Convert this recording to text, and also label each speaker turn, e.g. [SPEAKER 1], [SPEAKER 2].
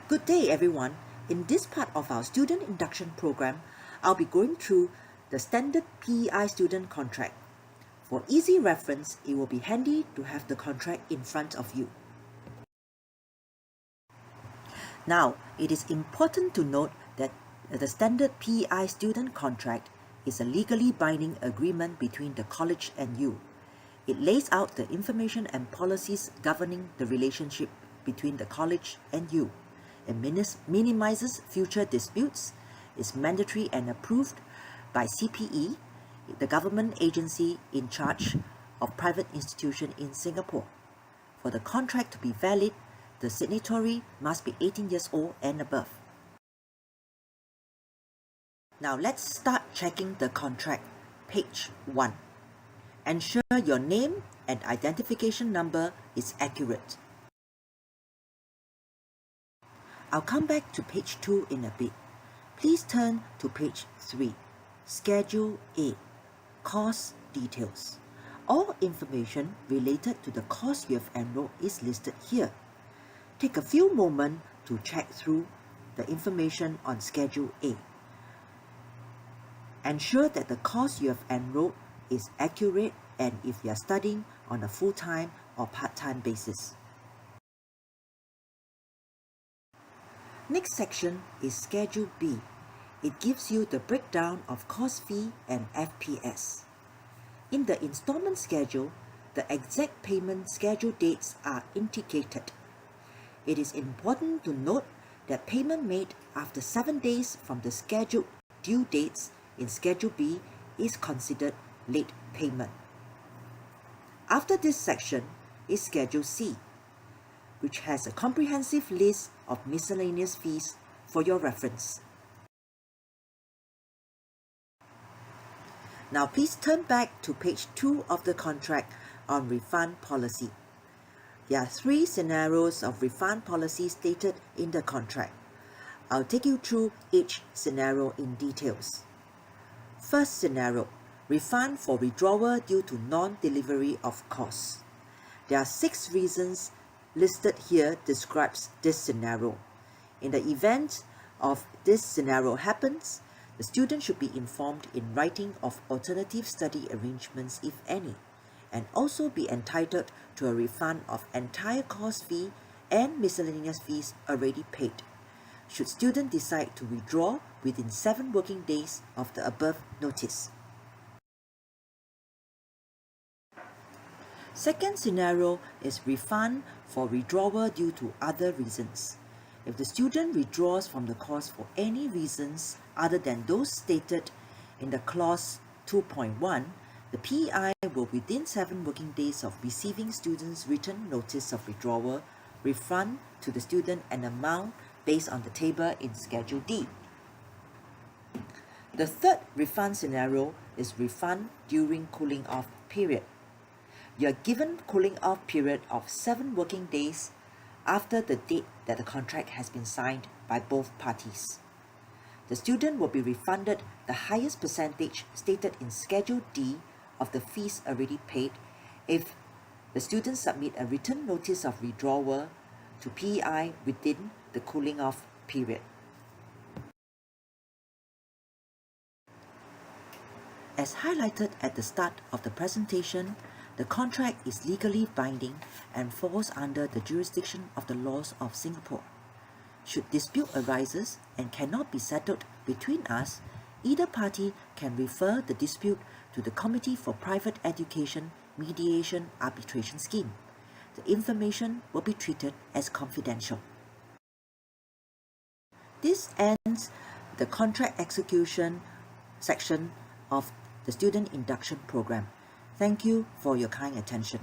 [SPEAKER 1] Good day everyone. In this part of our student induction program, I'll be going through the standard PEI student contract. For easy reference, it will be handy to have the contract in front of you. Now, it is important to note that the standard PEI student contract is a legally binding agreement between the college and you. It lays out the information and policies governing the relationship between the college and you. It minimizes future disputes, is mandatory and approved by CPE, the government agency in charge of private institution in Singapore. For the contract to be valid, the signatory must be 18 years old and above. Now let's start checking the contract. Page 1. Ensure your name and identification number is accurate. I'll come back to page 2 in a bit. Please turn to page 3. Schedule A. Course details. All information related to the course you have enrolled is listed here. Take a few moments to check through the information on Schedule A. Ensure that the course you have enrolled is accurate and if you are studying on a full-time or part-time basis. Next section is Schedule B. It gives you the breakdown of course fee and FPS. In the installment schedule, the exact payment schedule dates are indicated. It is important to note that payment made after 7 days from the scheduled due dates in Schedule B is considered late payment. After this section is Schedule C, which has a comprehensive list of miscellaneous fees for your reference. Now please turn back to page 2 of the contract on refund policy. There are 3 scenarios of refund policy stated in the contract. I'll take you through each scenario in details. First scenario, refund for withdrawal due to non-delivery of course. There are 6 reasons listed here describes this scenario. In the event of this scenario happens, the student should be informed in writing of alternative study arrangements if any, and also be entitled to a refund of entire course fee and miscellaneous fees already paid, should student decide to withdraw within 7 working days of the above notice. Second scenario is refund for withdrawal due to other reasons. If the student withdraws from the course for any reasons other than those stated in the clause 2.1, the PEI will within 7 working days of receiving student's written notice of withdrawal, refund to the student an amount based on the table in Schedule D. The third refund scenario is refund during cooling off period. You are given cooling off period of 7 working days after the date that the contract has been signed by both parties. The student will be refunded the highest percentage stated in Schedule D of the fees already paid if the student submit a written notice of withdrawal to PEI within the cooling off period. As highlighted at the start of the presentation, the contract is legally binding and falls under the jurisdiction of the laws of Singapore. Should dispute arises and cannot be settled between us, either party can refer the dispute to the Committee for Private Education Mediation Arbitration Scheme. The information will be treated as confidential. This ends the contract execution section of the student induction program. Thank you for your kind attention.